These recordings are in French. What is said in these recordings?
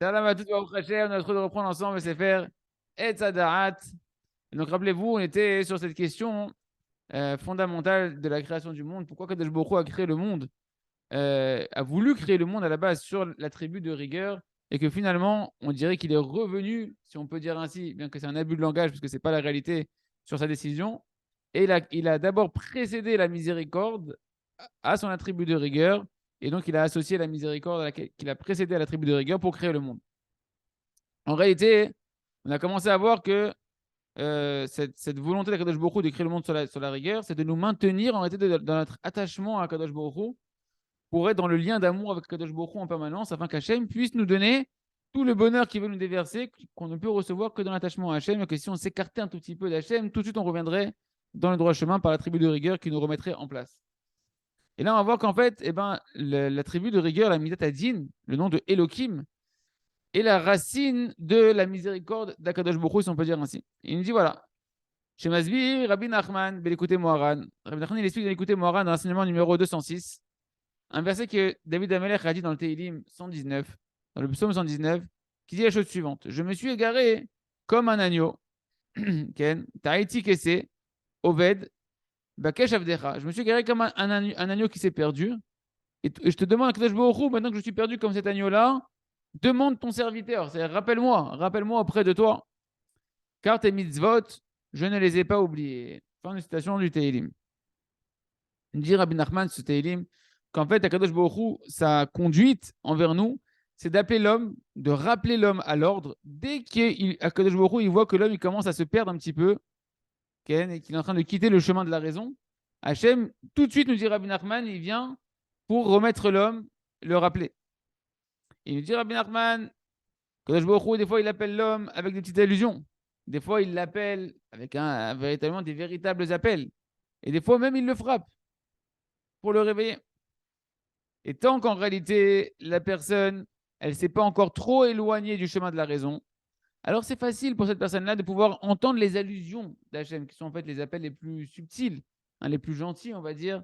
Salam à tous, Baruch Hashem. On a trop de reprendre ensemble c'est faire Etz Adaat. Donc rappelez-vous, on était sur cette question fondamentale de la création du monde. Pourquoi Kadosh Baruch Hu a créé le monde, a voulu créer le monde à la base sur l'attribut de rigueur, et que finalement, on dirait qu'il est revenu, si on peut dire ainsi, bien que c'est un abus de langage, parce que ce n'est pas la réalité, sur sa décision. Et il a d'abord précédé la miséricorde à son attribut de rigueur, et donc il a associé la miséricorde qu'il a précédé à l'attribut de rigueur pour créer le monde. En réalité, on a commencé à voir que cette volonté d'Akadosh Baruch Hu de créer le monde sur la rigueur, c'est de nous maintenir en réalité dans notre attachement à Akadosh Baruch Hu, pour être dans le lien d'amour avec Akadosh Baruch Hu en permanence, afin qu'Hachem puisse nous donner tout le bonheur qu'il veut nous déverser, qu'on ne peut recevoir que dans l'attachement à Hachem, et que si on s'écartait un tout petit peu d'Hachem, tout de suite on reviendrait dans le droit chemin par la tribu de rigueur qui nous remettrait en place. Et là, on va voir qu'en fait, la tribu de rigueur, la Midat Adin, le nom de Elohim, est la racine de la miséricorde d'Akadosh Baruch Hu, si on peut dire ainsi. Et il nous dit voilà, chez Masbi, Rabbi Nachman, Belikute Moharan. Rabbi Nachman, il explique dans Belikute Moharan, dans l'enseignement numéro 206, un verset que David Amelech a dit dans le Teilim 119, dans le psaume 119, qui dit la chose suivante: Je me suis égaré comme un agneau, Ken, Taïti Kessé, Oved, Bakesh Avdecha. Je me suis égaré comme un agneau qui s'est perdu. Et je te demande, Kadosh Baruch Hu, maintenant que je suis perdu comme cet agneau-là, demande ton serviteur, c'est rappelle-moi auprès de toi, car tes mitzvot, je ne les ai pas oubliés. Fin de citation du Teilim. Dit Rabbi Nachman, ce Teilim, qu'en fait, Akadosh Baruch Hu, sa conduite envers nous, c'est d'appeler l'homme, de rappeler l'homme à l'ordre. Dès qu'Akadosh Baruch Hu, il voit que l'homme il commence à se perdre un petit peu, et qu'il est en train de quitter le chemin de la raison, Hachem, tout de suite, nous dit Rabbi Nachman, il vient pour remettre l'homme, le rappeler. Il nous dit Rabbi Nachman, Akadosh Baruch Hu, des fois, il appelle l'homme avec des petites allusions. Des fois, il l'appelle avec véritablement des véritables appels. Et des fois, même, il le frappe pour le réveiller. Et tant qu'en réalité, la personne, elle ne s'est pas encore trop éloignée du chemin de la raison, alors c'est facile pour cette personne-là de pouvoir entendre les allusions d'Hachem, qui sont en fait les appels les plus subtils, les plus gentils, on va dire.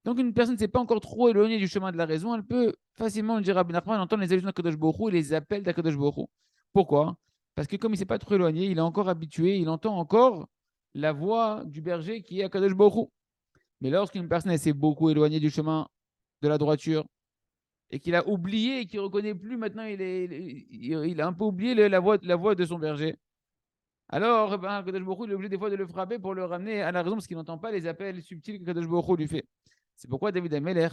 Donc une personne ne s'est pas encore trop éloignée du chemin de la raison, elle peut facilement, dire Rabbi Nachman, entendre les allusions d'Akadosh Baruch Hu et les appels d'Akadosh Baruch Hu. Pourquoi? Parce que comme il ne s'est pas trop éloigné, il est encore habitué, il entend encore la voix du berger qui est Akadosh Baruch Hu. Mais lorsqu'une personne s'est beaucoup éloignée du chemin de la droiture, et qu'il a oublié et qu'il ne reconnaît plus, maintenant il a un peu oublié la voix de son berger. Alors, Kadosh Baruch Hu, il est obligé des fois de le frapper pour le ramener à la raison parce qu'il n'entend pas les appels subtils que Kadosh Baruch Hu lui fait. C'est pourquoi David Ameler,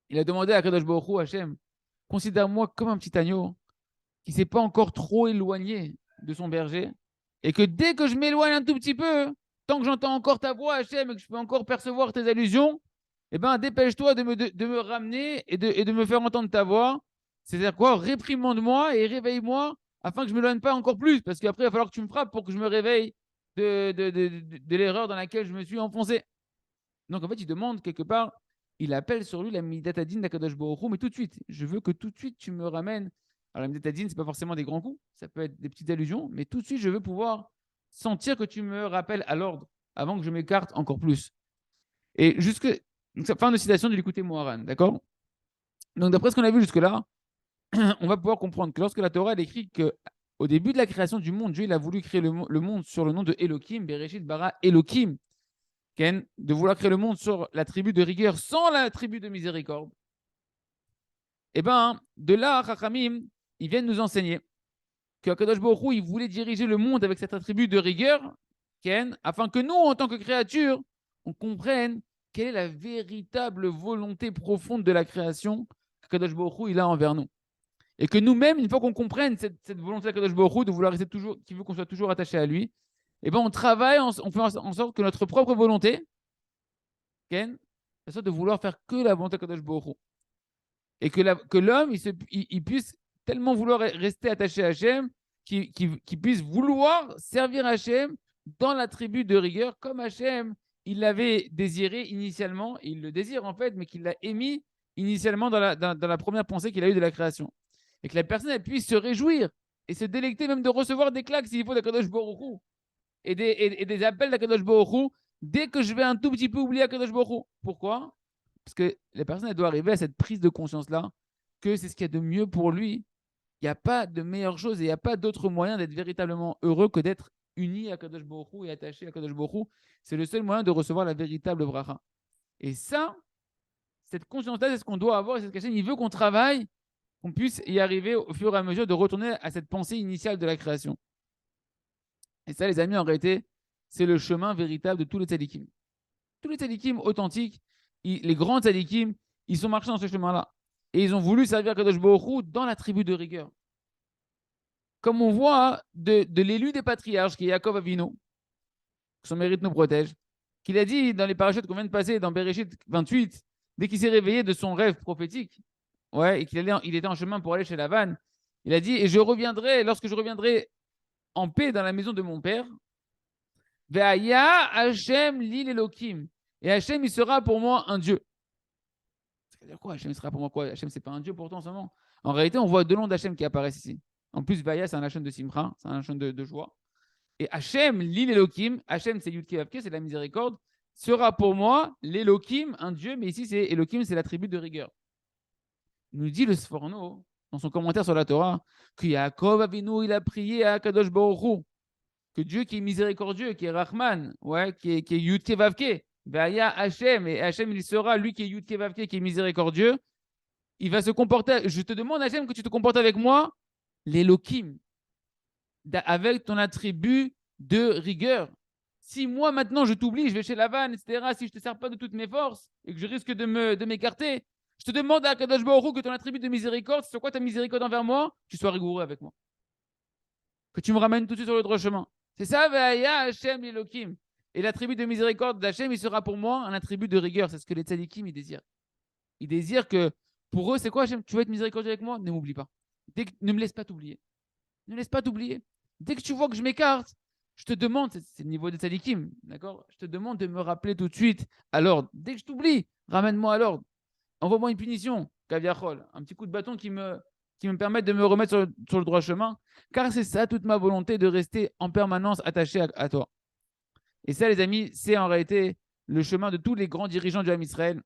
il a demandé à Kadosh Baruch Hu, Hachem, considère-moi comme un petit agneau qui ne s'est pas encore trop éloigné de son berger, et que dès que je m'éloigne un tout petit peu, tant que j'entends encore ta voix, Hachem, et que je peux encore percevoir tes allusions, dépêche-toi de me ramener et de me faire entendre ta voix. C'est-à-dire quoi? Réprimande-moi et réveille-moi afin que je ne m'éloigne pas encore plus. Parce qu'après, il va falloir que tu me frappes pour que je me réveille de l'erreur dans laquelle je me suis enfoncé. Donc, en fait, il demande quelque part, il appelle sur lui la Midatadine d'Akadosh Baruch Hu, mais tout de suite. Je veux que tout de suite, tu me ramènes. Alors, la Midatadine, ce n'est pas forcément des grands coups, ça peut être des petites allusions, mais tout de suite, je veux pouvoir sentir que tu me rappelles à l'ordre avant que je m'écarte encore plus. Et jusque fin de citation de l'écouter Moharan, d'accord? Donc d'après ce qu'on a vu jusque-là, on va pouvoir comprendre que lorsque la Torah elle écrit que au début de la création du monde, Dieu il a voulu créer le monde sur le nom de Elohim, Bereshit bara Elohim, Ken, de vouloir créer le monde sur la tribu de rigueur sans la tribu de miséricorde. Et de là, Chachamim, ils viennent nous enseigner que Akadosh Baruch Hu, il voulait diriger le monde avec cette attribut de rigueur, Ken, afin que nous, en tant que créatures, on comprenne quelle est la véritable volonté profonde de la création que Kadosh Baruch Hu, il a envers nous. Et que nous-mêmes, une fois qu'on comprenne cette volonté de Kadosh Baruch Hu, de vouloir rester toujours, qui veut qu'on soit toujours attaché à lui, on travaille, on fait en sorte que notre propre volonté, Ken, soit de vouloir faire que la volonté de Kadosh Baruch Hu. Et que l'homme, il puisse tellement vouloir rester attaché à Hachem, qu'il puisse vouloir servir Hachem dans la tribu de rigueur, comme Hachem, il l'avait désiré initialement, il le désire en fait, mais qu'il l'a émis initialement dans la première pensée qu'il a eue de la création. Et que la personne, elle puisse se réjouir et se délecter même de recevoir des claques s'il faut d'Akadosh Baruch Hu et des appels d'Akadosh Baruch Hu dès que je vais un tout petit peu oublier Akadosh Baruch Hu. Pourquoi? Parce que la personne, elle doit arriver à cette prise de conscience-là, que c'est ce qu'il y a de mieux pour lui Il n'y a pas de meilleure chose et il n'y a pas d'autre moyen d'être véritablement heureux que d'être uni à Kadosh Baruch Hu et attaché à Kadosh Baruch Hu. C'est le seul moyen de recevoir la véritable bracha. Et ça, cette conscience-là, c'est ce qu'on doit avoir. Et c'est ce qu'Hachem, il veut qu'on travaille, qu'on puisse y arriver au fur et à mesure de retourner à cette pensée initiale de la création. Et ça, les amis, en réalité, c'est le chemin véritable de tous les tzadikim. Tous les tzadikim authentiques, les grands tzadikim, ils sont marchés dans ce chemin-là. Et ils ont voulu servir Kadosh Baruch Hu dans la tribu de rigueur. Comme on voit de l'élu des patriarches, qui est Yaakov Avinu, que son mérite nous protège, qu'il a dit dans les parachutes qu'on vient de passer, dans Bereshit 28, dès qu'il s'est réveillé de son rêve prophétique, ouais, et il était en chemin pour aller chez Lavan, il a dit, et je reviendrai, lorsque je reviendrai en paix dans la maison de mon père, Ve'aya Hashem l'il Elohim, et Hashem, il sera pour moi un Dieu. Ça veut dire quoi, Hashem, il sera pour moi quoi? Hashem, c'est pas un Dieu pourtant seulement. En réalité, on voit deux noms d'Hachem qui apparaissent ici. En plus, Ve'aya, c'est un Hashem de Simcha, c'est un Hashem de joie. Et Hachem, l'île Elohim, Hachem c'est Yud Kevavke, c'est la miséricorde, sera pour moi l'Elohim, un Dieu, mais ici c'est Elohim, c'est l'attribut de rigueur. Il nous dit le Sforno, dans son commentaire sur la Torah, que Yaakov Avinu, il a prié à Kadosh Baruch Hu, que Dieu qui est miséricordieux, qui est Rahman, ouais, qui est Yud Kevavke, Ve'aya Hachem, et Hachem il sera, lui qui est Yud Kevavke, qui est miséricordieux, il va se comporter, je te demande Hachem que tu te comportes avec moi, l'Elohim, avec ton attribut de rigueur. Si moi, maintenant, je t'oublie, je vais chez Lavan, etc., si je ne te sers pas de toutes mes forces et que je risque de m'écarter, je te demande à Kadosh Baruch Hu que ton attribut de miséricorde, c'est quoi ta miséricorde envers moi, tu sois rigoureux avec moi. Que tu me ramènes tout de suite sur le droit chemin. C'est ça, Ve'aya Hashem l'Elohim. Et l'attribut de miséricorde d'Hachem, il sera pour moi un attribut de rigueur. C'est ce que les tzadikim, ils désirent. Ils désirent que, pour eux, c'est quoi, Hachem? Tu veux être miséricordieux avec moi? Ne m'oublie pas. Ne me laisse pas t'oublier. Ne laisse pas t'oublier. Dès que tu vois que je m'écarte, je te demande, c'est le niveau des tzadikim, d'accord? Je te demande de me rappeler tout de suite à l'ordre. Dès que je t'oublie, ramène-moi à l'ordre. Envoie-moi une punition, Kaviachol, un petit coup de bâton qui me permette de me remettre sur le droit chemin, car c'est ça toute ma volonté de rester en permanence attaché à toi. Et ça, les amis, c'est en réalité le chemin de tous les grands dirigeants du Ham Israël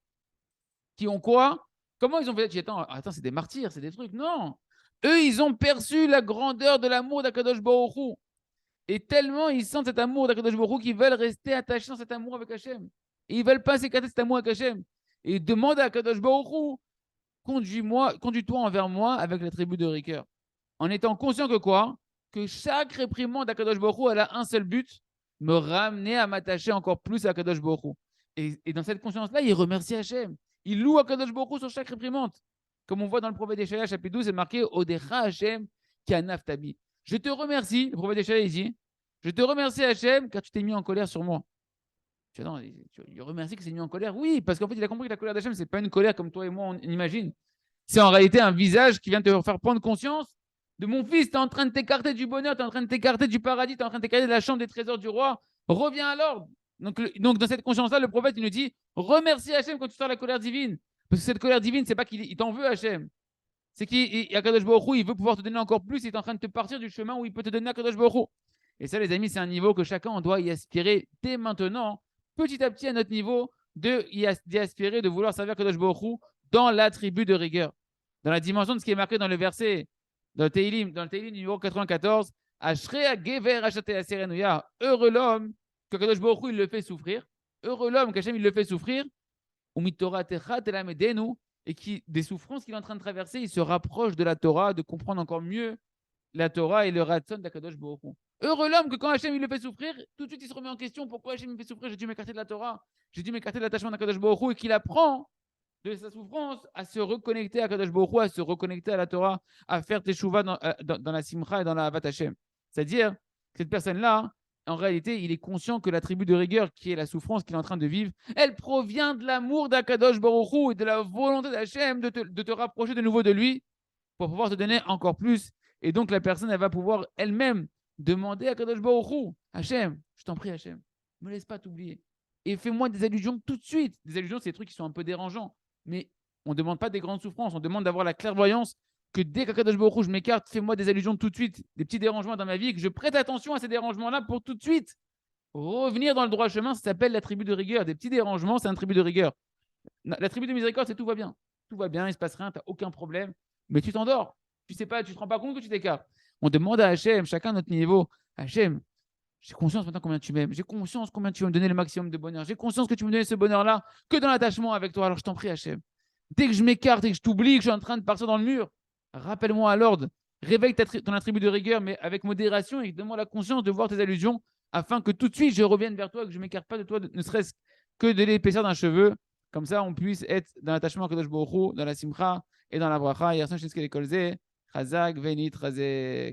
qui ont quoi? Comment ils ont fait? Attends, c'est des martyrs, c'est des trucs. Non! Eux, ils ont perçu la grandeur de l'amour d'Akadosh Baruch Hu. Et tellement ils sentent cet amour d'Akadosh Baruch Hu qu'ils veulent rester attachés dans cet amour avec Hachem. Et ils ne veulent pas s'écarter de cet amour avec Hachem. Et ils demandent à Akadosh Baruch Hu, conduis-toi envers moi avec l'attribut de rigueur. En étant conscient que quoi? Que chaque réprimande d'Akadosh Baruch Hu, elle a un seul but, me ramener à m'attacher encore plus à Akadosh Baruch Hu. Et dans cette conscience-là, il remercie Hachem. Il loue Akadosh Baruch Hu sur chaque réprimande. Comme on voit dans le prophète d'Échaïa, chapitre 12, c'est marqué Odecha Hachem Kanaf Tabi. Je te remercie, le prophète d'Échaïa dit, je te remercie Hachem car tu t'es mis en colère sur moi. Il remercie qu'il s'est mis en colère. Oui, parce qu'en fait, il a compris que la colère d'Hachem, ce n'est pas une colère comme toi et moi, on imagine. C'est en réalité un visage qui vient te faire prendre conscience de mon fils, tu es en train de t'écarter du bonheur, tu es en train de t'écarter du paradis, tu es en train de t'écarter de la chambre des trésors du roi. Reviens à l'ordre. Donc, dans cette conscience-là, le prophète, il nous dit remercie Hachem quand tu sors la colère divine. Parce que cette colère divine, c'est pas qu'il t'en veut, Hachem. C'est qu'Akadosh Baruch Hu, il veut pouvoir te donner encore plus. Il est en train de te partir du chemin où il peut te donner Akadosh Baruch Hu. Et ça, les amis, c'est un niveau que chacun on doit y aspirer dès maintenant, petit à petit à notre niveau, d'y aspirer, de vouloir servir Akadosh Baruch Hu dans l'attribut de rigueur. Dans la dimension de ce qui est marqué dans le verset, dans le Teilim numéro 94, heureux l'homme que Akadosh Baruch Hu, il le fait souffrir. Heureux l'homme qu'Hachem, il le fait souffrir. Et qui, des souffrances qu'il est en train de traverser, il se rapproche de la Torah, de comprendre encore mieux la Torah et le Ratzon d'Akadosh Baruch Hu. Heureux l'homme que quand Hachem il le fait souffrir, tout de suite il se remet en question. Pourquoi Hachem me fait souffrir? J'ai dû m'écarter de la Torah, j'ai dû m'écarter de l'attachement d'Akadosh Baruch Hu, et qu'il apprend de sa souffrance à se reconnecter à Akadosh Baruch Hu, à se reconnecter à la Torah, à faire teshuva dans la simcha et dans la havat Hachem. C'est-à-dire que cette personne-là, en réalité, il est conscient que l'attribut de rigueur, qui est la souffrance qu'il est en train de vivre, elle provient de l'amour d'Akadosh Baruch Hu et de la volonté d'Hachem de te rapprocher de nouveau de lui pour pouvoir te donner encore plus. Et donc, la personne, elle va pouvoir elle-même demander à Akadosh Baruch Hu, Hachem, je t'en prie, Hachem, ne me laisse pas t'oublier. Et fais-moi des allusions tout de suite. Des allusions, c'est des trucs qui sont un peu dérangeants. Mais on ne demande pas des grandes souffrances, on demande d'avoir la clairvoyance que dès qu'Akadosh Baruch Hu, je m'écarte, fais-moi des allusions tout de suite, des petits dérangements dans ma vie, que je prête attention à ces dérangements-là pour tout de suite revenir dans le droit chemin. Ça s'appelle l'attribut de rigueur. Des petits dérangements, c'est un attribut de rigueur. L'attribut de miséricorde, c'est tout va bien. Tout va bien, il ne se passe rien, tu n'as aucun problème, mais tu t'endors. tu sais pas, tu te rends pas compte que tu t'écartes. On demande à Hachem, chacun à notre niveau, Hachem, j'ai conscience maintenant combien tu m'aimes. J'ai conscience combien tu vas me donner le maximum de bonheur. J'ai conscience que tu me donnes ce bonheur-là que dans l'attachement avec toi. Alors je t'en prie, Hachem. Dès que je m'écarte et que je t'oublie, que je suis en train de partir dans le mur, rappelle-moi à l'ordre. Réveille ton attribut de rigueur, mais avec modération et donne-moi la conscience de voir tes allusions afin que tout de suite je revienne vers toi et que je ne m'écarte pas de toi, ne serait-ce que de l'épaisseur d'un cheveu. Comme ça, on puisse être dans l'attachement à Kadosh Baruch Hu, dans la simcha et dans la bracha. Yersan Shinske Kolze, Chazak, Venit, Chazek.